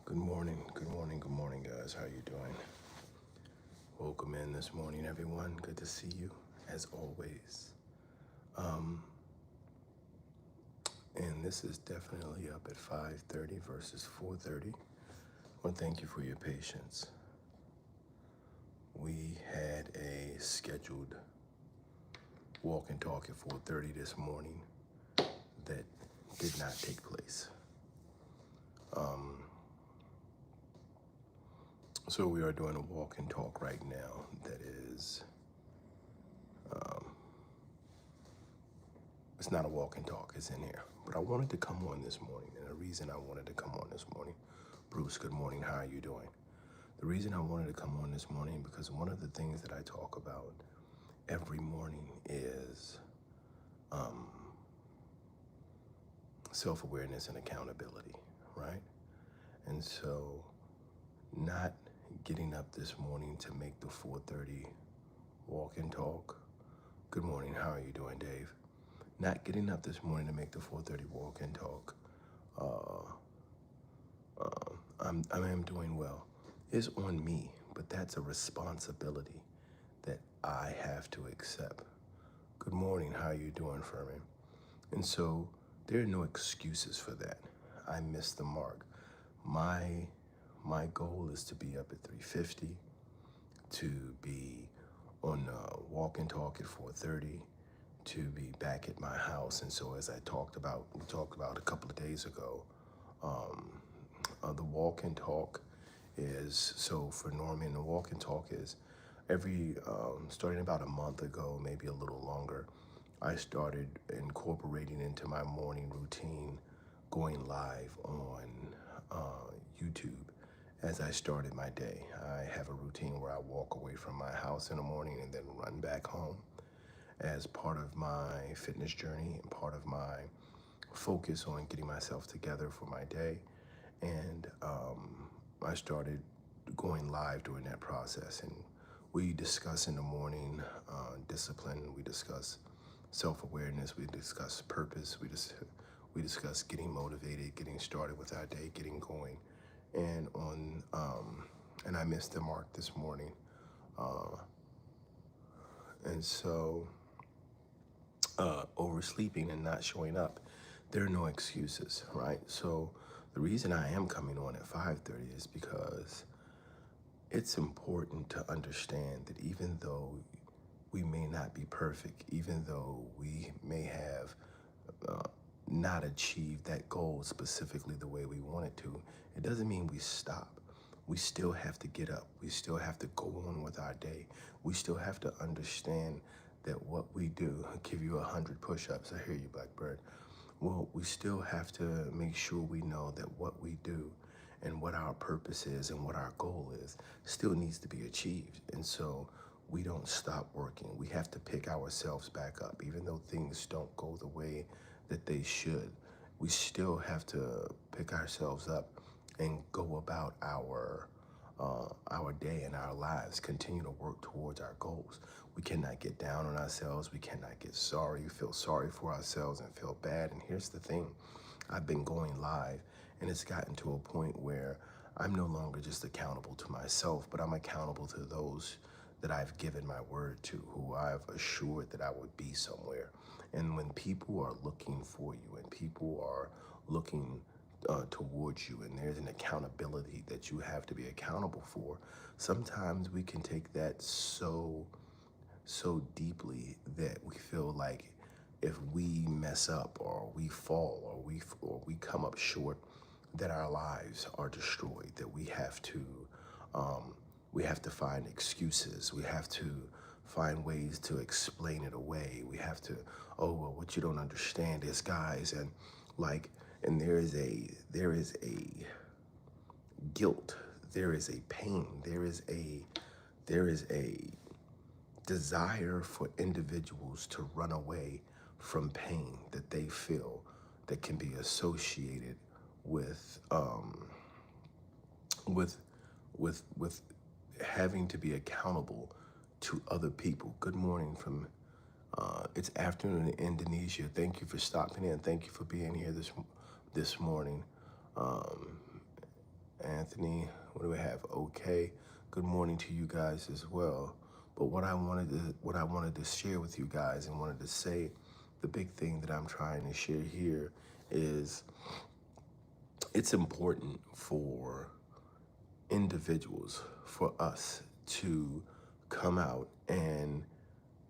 Good morning, guys. How you doing? Welcome in this morning, everyone. Good to see you, as always. And this is definitely up at 5:30 versus 4:30. I want to thank you for your patience. We had a scheduled walk and talk at 4:30 this morning that did not take place. So we are doing a walk and talk right now that is, it's not a walk and talk, it's in here. But I wanted to come on this morning, and the reason I wanted to come on this morning, Bruce, good morning, how are you doing? The reason I wanted to come on this morning, because one of the things that I talk about every morning is self-awareness and accountability, right? And so not getting up this morning to make the 4:30 walk and talk. Good morning, how are you doing, Dave? Not getting up this morning to make the 4:30 walk and talk. I am doing well. It's on me, but that's a responsibility that I have to accept. Good morning, how are you doing, Furman? And so there are no excuses for that. I missed the mark. My goal is to be up at 3:50, to be on walk and talk at 4:30, to be back at my house. And so as we talked about a couple of days ago, the walk and talk is, so for Norman, the walk and talk is every, starting about a month ago, maybe a little longer, I started incorporating into my morning routine going live on YouTube as I started my day. I have a routine where I walk away from my house in the morning and then run back home as part of my fitness journey and part of my focus on getting myself together for my day. And I started going live during that process. And we discuss in the morning discipline, we discuss self-awareness, we discuss purpose, we discuss getting motivated, getting started with our day, getting going. And and I missed the mark this morning. And so oversleeping and not showing up, there are no excuses, right? So the reason I am coming on at 5:30 is because it's important to understand that even though we may not be perfect, even though we may have not achieved that goal specifically the way we want it to, it doesn't mean we stop. We still have to get up. We still have to go on with our day. We still have to understand that what we do, I'll give you 100 push-ups. I hear you, Blackbird. Well, we still have to make sure we know that what we do and what our purpose is and what our goal is still needs to be achieved. And so we don't stop working. We have to pick ourselves back up. Even though things don't go the way that they should, we still have to pick ourselves up and go about our day and our lives, continue to work towards our goals. We cannot get down on ourselves. We cannot get sorry, feel sorry for ourselves and feel bad. And here's the thing, I've been going live and it's gotten to a point where I'm no longer just accountable to myself, but I'm accountable to those that I've given my word to, who I've assured that I would be somewhere. And when people are looking for you and people are looking towards you, and there's an accountability that you have to be accountable for, sometimes we can take that so deeply that we feel like if we mess up or we fall or we come up short, that our lives are destroyed, that we have to find excuses. We have to find ways to explain it away. We have to, oh, well, what you don't understand is, guys, and like, and there is a guilt, there is a pain, there is a desire for individuals to run away from pain that they feel that can be associated with with having to be accountable to other people. Good morning from it's afternoon in Indonesia. Thank you for stopping in. Thank you for being here this morning. Anthony, what do we have? Okay. Good morning to you guys as well. But what I wanted to share with you guys and wanted to say, the big thing that I'm trying to share here is it's important for individuals, for us to come out and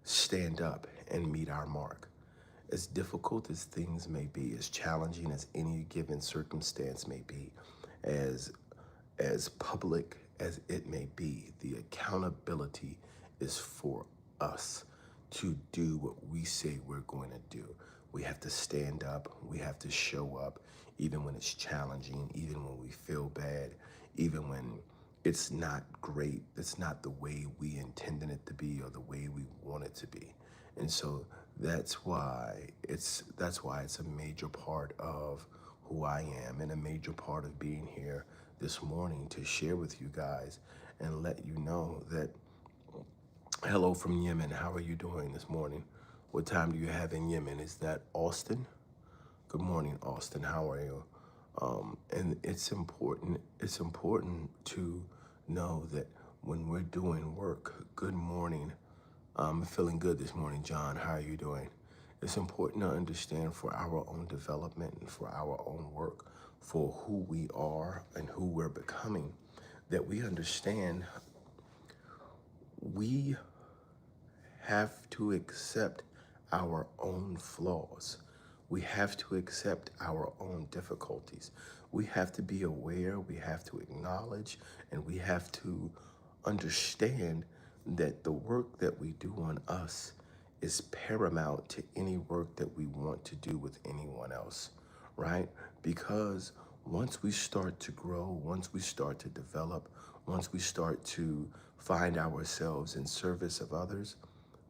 stand up and meet our mark. As difficult as things may be, as challenging as any given circumstance may be, as as public as it may be, the accountability is for us to do what we say we're going to do. We have to stand up, we have to show up, even when it's challenging, even when we feel bad, even when it's not great, it's not the way we intended it to be or the way we want it to be. And so that's why it's a major part of who I am and a major part of being here this morning to share with you guys and let you know that hello from Yemen. How are you doing this morning? What time do you have in Yemen? Is that Austin? Good morning, Austin. How are you? And it's important. It's important to know that when we're doing work. Good morning. I'm feeling good this morning, John. How are you doing? It's important to understand for our own development and for our own work, for who we are and who we're becoming, that we understand we have to accept our own flaws. We have to accept our own difficulties. We have to be aware, we have to acknowledge, and we have to understand that the work that we do on us is paramount to any work that we want to do with anyone else, right? Because once we start to grow, once we start to develop, once we start to find ourselves in service of others,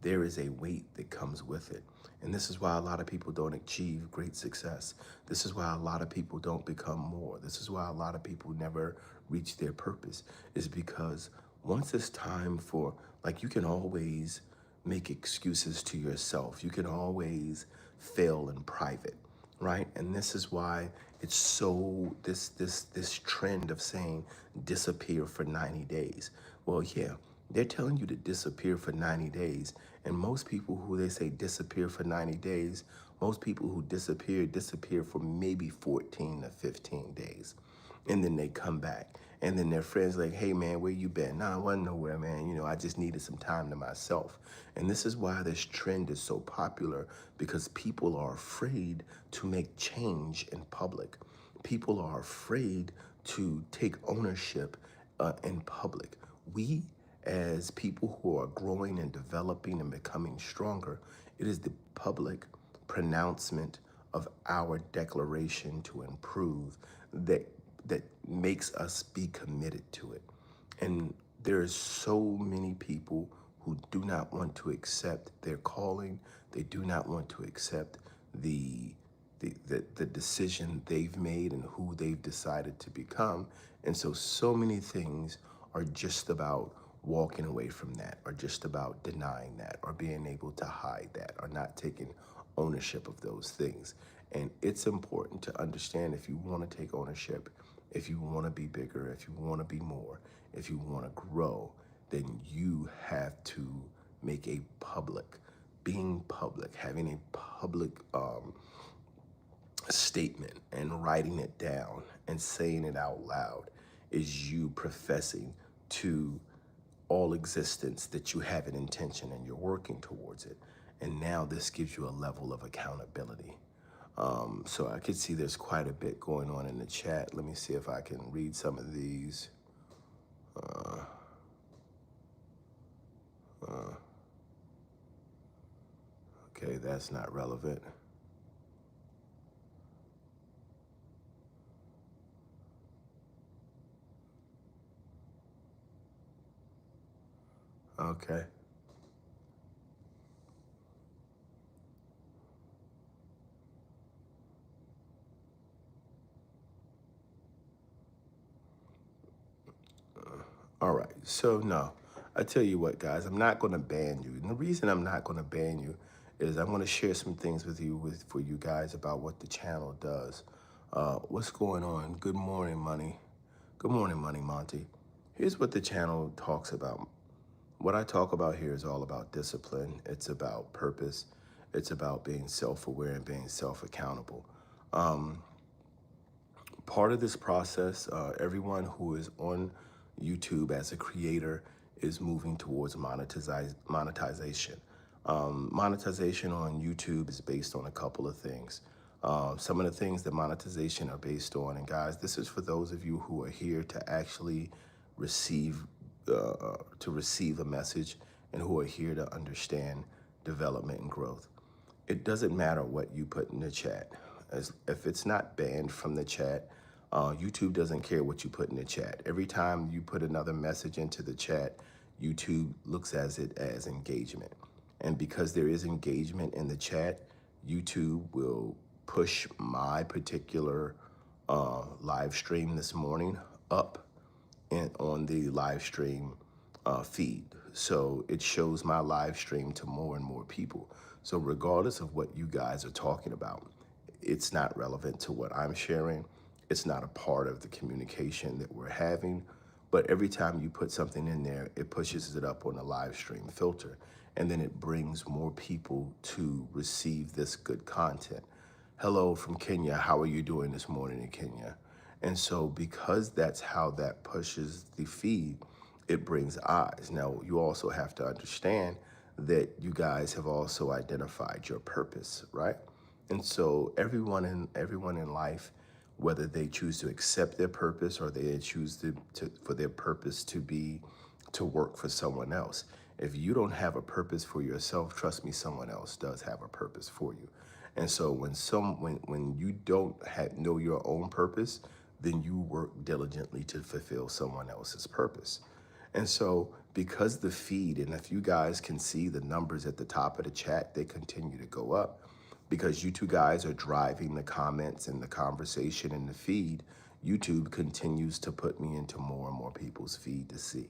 there is a weight that comes with it. And this is why a lot of people don't achieve great success. This is why a lot of people don't become more. This is why a lot of people never reach their purpose, is because once it's time for, like, you can always make excuses to yourself. You can always fail in private, right? And this is why it's so this trend of saying disappear for 90 days. Well, yeah, they're telling you to disappear for 90 days. And most people who they say disappear for 90 days, most people who disappear for maybe 14 to 15 days. And then they come back. And then their friends like, hey man, where you been? Nah, I wasn't nowhere, man. I just needed some time to myself. And this is why this trend is so popular, because people are afraid to make change in public. People are afraid to take ownership in public. We, as people who are growing and developing and becoming stronger, it is the public pronouncement of our declaration to improve that makes us be committed to it. And there's so many people who do not want to accept their calling. They do not want to accept the decision they've made and who they've decided to become. And so many things are just about walking away from that, or just about denying that, or being able to hide that, or not taking ownership of those things. And it's important to understand, if you want to take ownership, if you want to be bigger, if you want to be more, if you want to grow, then you have to make a public, being public, having a public statement and writing it down and saying it out loud is you professing to all existence that you have an intention and you're working towards it. And now this gives you a level of accountability. So I could see there's quite a bit going on in the chat. Let me see if I can read some of these. Okay, that's not relevant. Okay. All right. So no, I tell you what, guys, I'm not going to ban you. And the reason I'm not going to ban you is I'm going to share some things with you, for you guys, about what the channel does. What's going on? Good morning, Money. Good morning, Money Monty. Here's what the channel talks about. What I talk about here is all about discipline. It's about purpose. It's about being self-aware and being self-accountable. Um, Part of this process, everyone who is on YouTube as a creator is moving towards monetization. Monetization on YouTube is based on a couple of things. Some of the things that monetization are based on, and guys, this is for those of you who are here to actually receive receive a message and who are here to understand development and growth. It doesn't matter what you put in the chat. As if it's not banned from the chat, YouTube doesn't care what you put in the chat. Every time you put another message into the chat, YouTube looks at it as engagement. And because there is engagement in the chat, YouTube will push my particular live stream this morning up on the live stream feed. So it shows my live stream to more and more people. So regardless of what you guys are talking about, it's not relevant to what I'm sharing. It's not a part of the communication that we're having. But every time you put something in there, it pushes it up on the live stream filter. And then it brings more people to receive this good content. Hello from Kenya. How are you doing this morning in Kenya? And so because that's how that pushes the feed, it brings eyes. Now, you also have to understand that you guys have also identified your purpose, right? And so everyone in life, whether they choose to accept their purpose or they choose for their purpose to be to work for someone else. If you don't have a purpose for yourself, trust me, someone else does have a purpose for you. And so when you don't know your own purpose, then you work diligently to fulfill someone else's purpose. And so because the feed, and if you guys can see the numbers at the top of the chat, they continue to go up because you two guys are driving the comments and the conversation in the feed. YouTube continues to put me into more and more people's feed to see.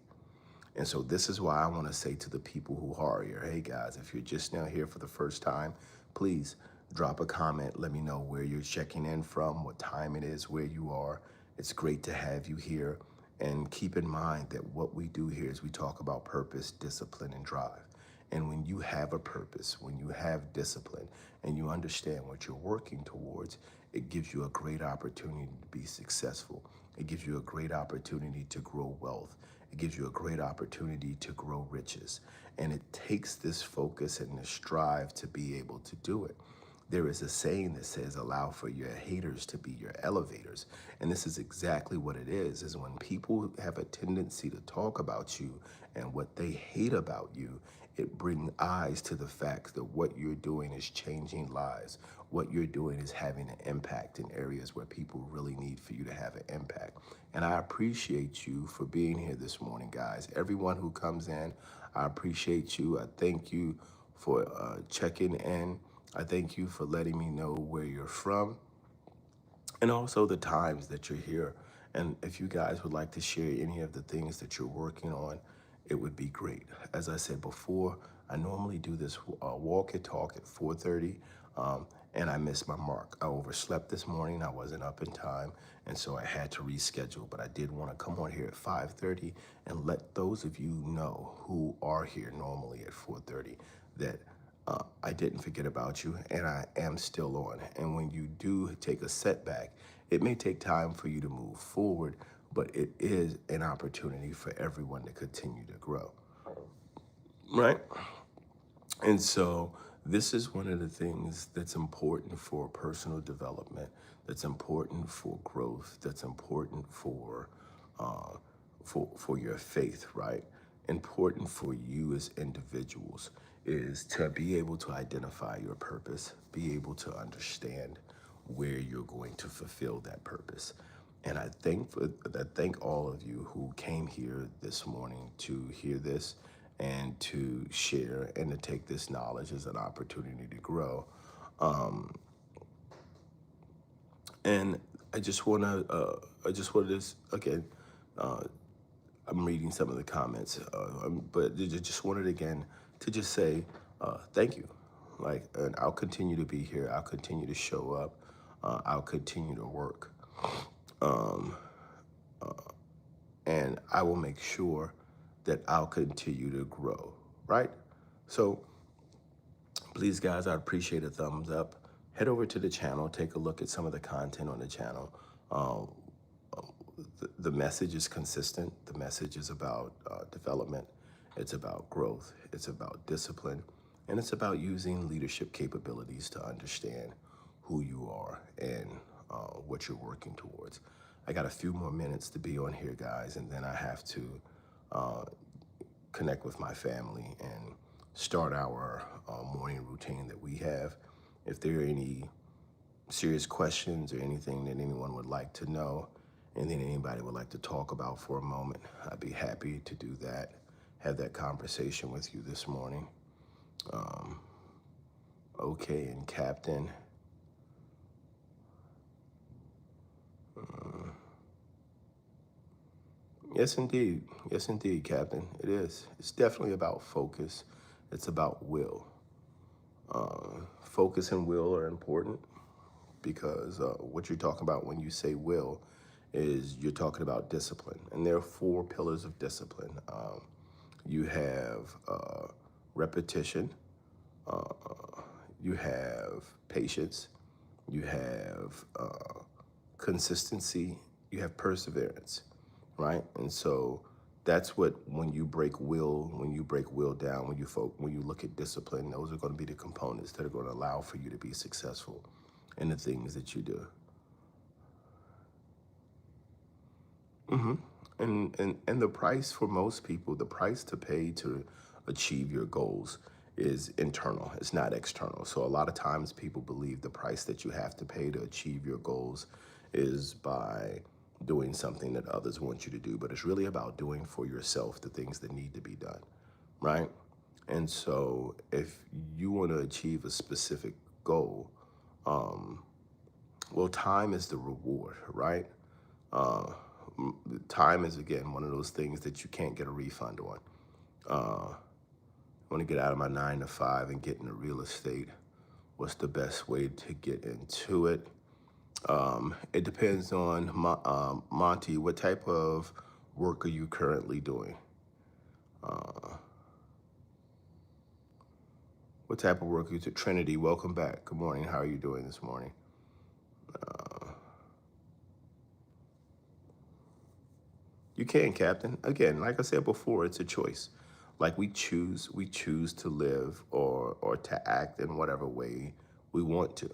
And so this is why I want to say to the people who are here, hey guys, if you're just now here for the first time, please drop a comment. Let me know where you're checking in from, what time it is, where you are. It's great to have you here. And keep in mind that what we do here is we talk about purpose, discipline, and drive. And when you have a purpose, when you have discipline, and you understand what you're working towards, it gives you a great opportunity to be successful. It gives you a great opportunity to grow wealth. It gives you a great opportunity to grow riches. And it takes this focus and this drive to be able to do it. There is a saying that says, allow for your haters to be your elevators. And this is exactly what it is when people have a tendency to talk about you and what they hate about you, it brings eyes to the fact that what you're doing is changing lives. What you're doing is having an impact in areas where people really need for you to have an impact. And I appreciate you for being here this morning, guys. Everyone who comes in, I appreciate you. I thank you for checking in. I thank you for letting me know where you're from and also the times that you're here. And if you guys would like to share any of the things that you're working on, it would be great. As I said before, I normally do this walk and talk at 4:30, and I missed my mark. I overslept this morning. I wasn't up in time, and so I had to reschedule. But I did want to come on here at 5:30 and let those of you know who are here normally at 4:30 that I didn't forget about you, and I am still on. And when you do take a setback, it may take time for you to move forward, but it is an opportunity for everyone to continue to grow, right? And so this is one of the things that's important for personal development, that's important for growth, that's important uh, for your faith, right? Important for you as individuals is to be able to identify your purpose, be able to understand where you're going to fulfill that purpose. And I thank all of you who came here this morning to hear this and to share and to take this knowledge as an opportunity to grow. And I just want to again, I'm reading some of the comments, but I just wanted again to just say thank you. And I'll continue to be here. I'll continue to show up. I'll continue to work. I will make sure that I'll continue to grow, right? So please, guys, I'd appreciate a thumbs up. Head over to the channel, take a look at some of the content on the channel. Um, the message is consistent. The message is about development. It's about growth. It's about discipline. And it's about using leadership capabilities to understand who you are and what you're working towards. I got a few more minutes to be on here, guys, and then I have to uh, connect with my family and start our morning routine that we have. If there are any serious questions or anything that anyone would like to know, anything anybody would like to talk about for a moment, I'd be happy to do that, have that conversation with you this morning. Okay, and Captain, yes, indeed. Yes, indeed, Captain. It is. It's definitely about focus. It's about will. Focus and will are important because what you're talking about when you say will is you're talking about discipline. And there are four pillars of discipline. You have repetition, you have patience, you have consistency, you have perseverance, right? And so that's what when you break will down, when you look at discipline, those are going to be the components that are going to allow for you to be successful in the things that you do. And the price for most people, the price to pay to achieve your goals is internal. It's not external. So a lot of times people believe the price that you have to pay to achieve your goals is by doing something that others want you to do, but it's really about doing for yourself the things that need to be done, right? And so if you want to achieve a specific goal, well, time is the reward, right? Uh, Time is, again, one of those things that you can't get a refund on. I want to get out of my 9 to 5 and get into real estate. What's the best way to get into it? It depends on, Monty, what type of work are you currently doing? What type of work are you doing? Trinity, welcome back. Good morning. How are you doing this morning? You can, Captain. Again, like I said before, it's a choice. Like we choose to live or to act in whatever way we want to,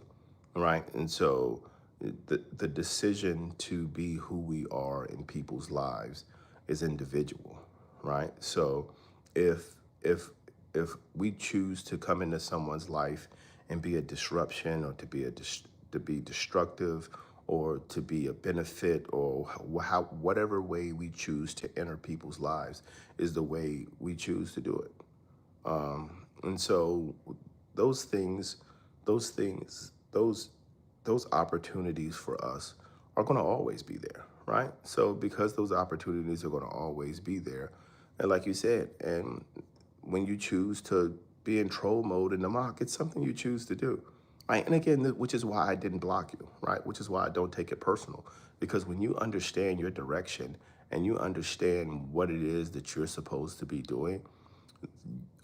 right? And so the decision to be who we are in people's lives is individual, right? So if if if we choose to come into someone's life and be a disruption or to be destructive or to be a benefit or whatever way we choose to enter people's lives is the way we choose to do it. And so those things, those things, those opportunities for us are going to always be there, right? So because those opportunities are going to always be there, and like you said, and when you choose to be in troll mode in the mock, it's something you choose to do, right? And again, which is why I didn't block you, right? Which is why I don't take it personal, because when you understand your direction and you understand what it is that you're supposed to be doing,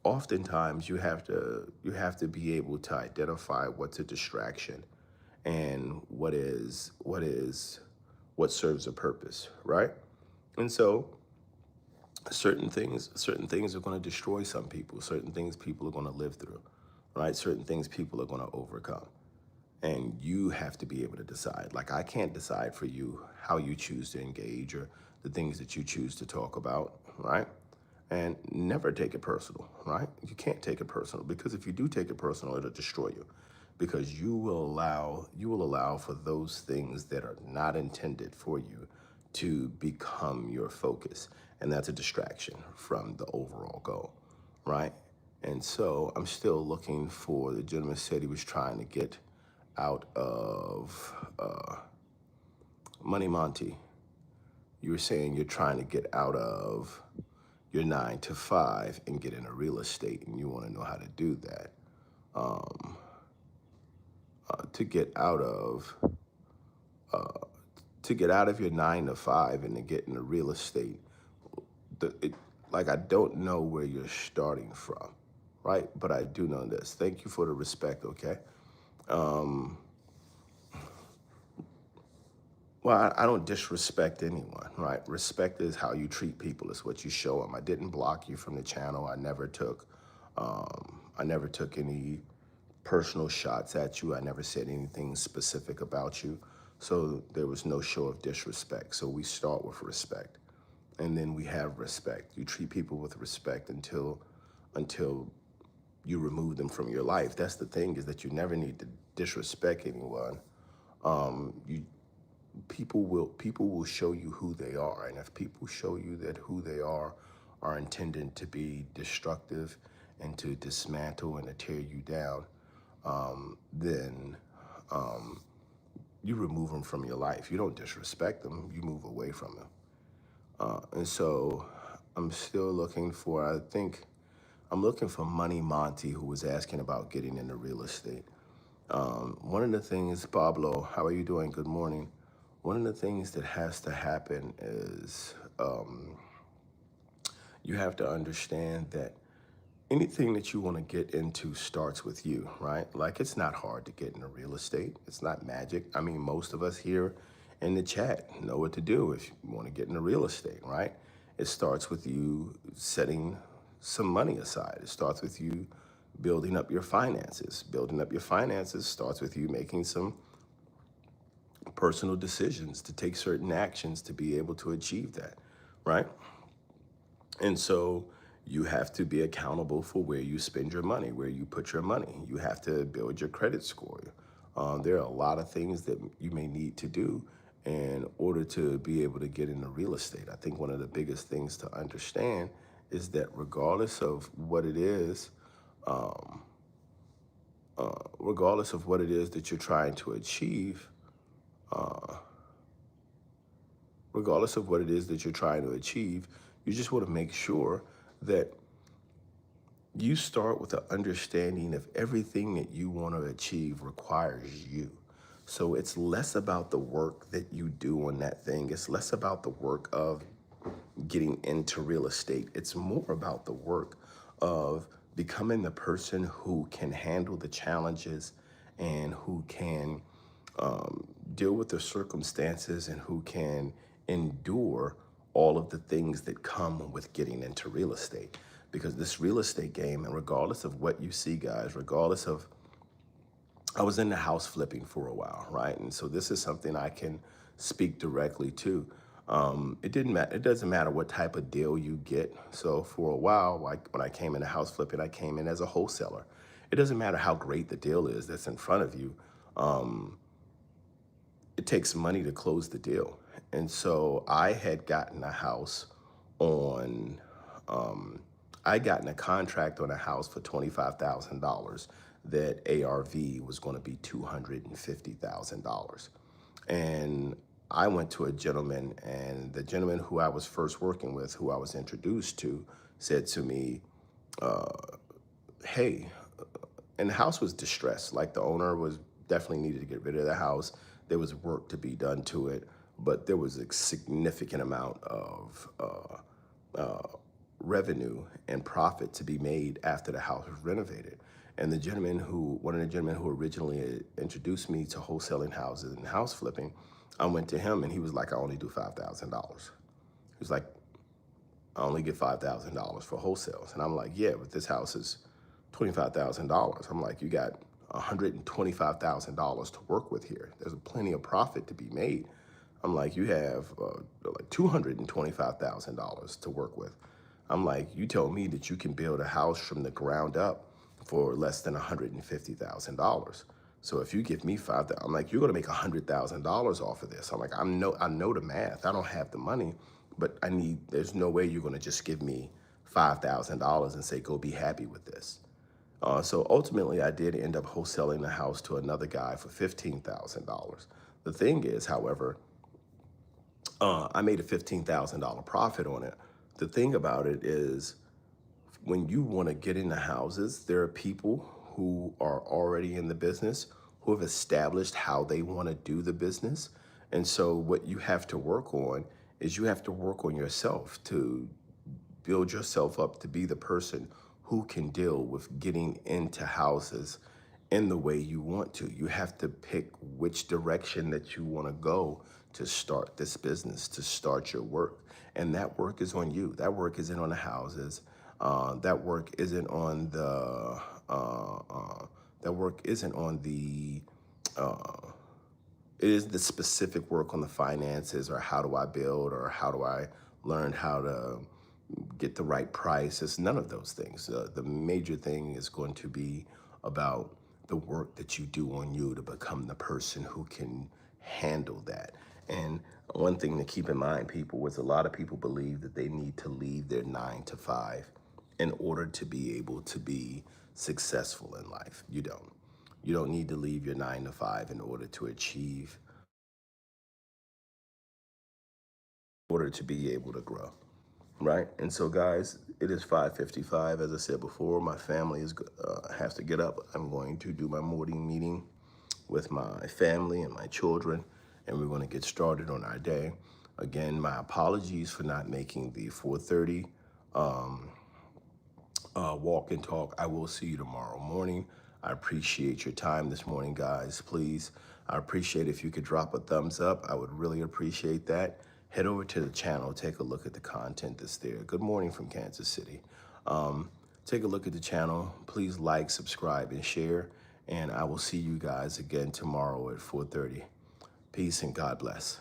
oftentimes you have to be able to identify what's a distraction and what serves a purpose, right? And so certain things are going to destroy some people. Certain things people are going to live through, right? Certain things people are going to overcome. And you have to be able to decide. Like, I can't decide for you how you choose to engage or the things that you choose to talk about, right? And never take it personal, right? You can't take it personal, because if you do take it personal, it'll destroy you, because you will allow for those things that are not intended for you to become your focus, and that's a distraction from the overall goal, right? And so I'm still looking for, the gentleman said he was trying to get out of Money Monty. You were saying you're trying to get out of your 9 to 5 and get into real estate, and you want to know how to do that. To get out of your 9 to 5 and to get into real estate, like, I don't know where you're starting from, right? But I do know this. Thank you for the respect, okay? Um, well, I don't disrespect anyone, right? Respect is how you treat people. It's what you show them. I didn't block you from the channel. I never took any personal shots at you. I never said anything specific about you. So there was no show of disrespect. So we start with respect, and then we have respect. You treat people with respect until you remove them from your life. That's the thing, is that you never need to disrespect anyone. You people will show you who they are, and if people show you that who they are intended to be destructive and to dismantle and to tear you down, then you remove them from your life. You don't disrespect them, you move away from them. And so I'm still looking for, I think, I'm looking for Money Monty, who was asking about getting into real estate. One of the things, Pablo, how are you doing? Good morning. One of the things that has to happen is you have to understand that anything that you want to get into starts with you, right? Like, it's not hard to get into real estate. It's not magic. I mean, most of us here in the chat know what to do if you want to get into real estate, right? It starts with you setting some money aside. It starts with you building up your finances. Building up your finances starts with you making some personal decisions to take certain actions to be able to achieve that, right? And so you have to be accountable for where you spend your money, where you put your money. You have to build your credit score. There are a lot of things that you may need to do in order to be able to get into real estate. I think one of the biggest things to understand is that regardless of what it is, regardless of what it is that you're trying to achieve, regardless of what it is that you're trying to achieve, you just want to make sure that you start with an understanding of everything that you want to achieve requires you. So it's less about the work that you do on that thing. It's less about the work of getting into real estate. It's more about the work of becoming the person who can handle the challenges and who can deal with the circumstances and who can endure all of the things that come with getting into real estate. Because this real estate game, and regardless of what you see, guys, regardless of, I was in the house flipping for a while, right? And so this is something I can speak directly to. It didn't matter. It doesn't matter what type of deal you get. So for a while, like when I came into house flipping, I came in as a wholesaler. It doesn't matter how great the deal is that's in front of you. It takes money to close the deal. And so I had gotten a house on, I gotten a contract on a house for $25,000 that ARV was going to be $250,000. And I went to a gentleman, and the gentleman who I was first working with, who I was introduced to, said to me, hey, and the house was distressed. Like, the owner was definitely needed to get rid of the house. There was work to be done to it, but there was a significant amount of revenue and profit to be made after the house was renovated. And one of the gentlemen who originally introduced me to wholesaling houses and house flipping, I went to him and he was like, I only do $5,000. He was like, I only get $5,000 for wholesales. And I'm like, yeah, but this house is $25,000. I'm like, you got $125,000 to work with here. There's plenty of profit to be made. I'm like, you have like $225,000 to work with. I'm like, you told me that you can build a house from the ground up for less than $150,000. So if you give me $5,000, I'm like, you're gonna make $100,000 off of this. I'm like, I know the math. I don't have the money, but there's no way you're gonna just give me $5,000 and say, go be happy with this. So ultimately, I did end up wholesaling the house to another guy for $15,000. The thing is, however, I made a $15,000 profit on it. The thing about it is, when you want to get into houses, there are people who are already in the business who have established how they want to do the business. And so what you have to work on is you have to work on yourself to build yourself up to be the person who can deal with getting into houses in the way you want to. You have to pick which direction that you want to go to start this business, to start your work. And that work is on you. That work isn't on the houses. That work isn't on the, that work isn't on the, it is the specific work on the finances, or how do I build, or how do I learn how to get the right price. It's none of those things. The major thing is going to be about the work that you do on you to become the person who can handle that. And one thing to keep in mind, people, was a lot of people believe that they need to leave their 9 to 5 in order to be able to be successful in life. You don't. You don't need to leave your 9 to 5 in order to achieve, in order to be able to grow. Right? And so, guys, it is 5:55. As I said before, my family has to get up. I'm going to do my morning meeting with my family and my children, and we're going to get started on our day. Again, my apologies for not making the 4:30 walk and talk. I will see you tomorrow morning. I appreciate your time this morning, guys. Please, I appreciate if you could drop a thumbs up. I would really appreciate that. Head over to the channel, take a look at the content that's there. Good morning from Kansas City. Take a look at the channel. Please like, subscribe, and share. And I will see you guys again tomorrow at 4:30. Peace and God bless.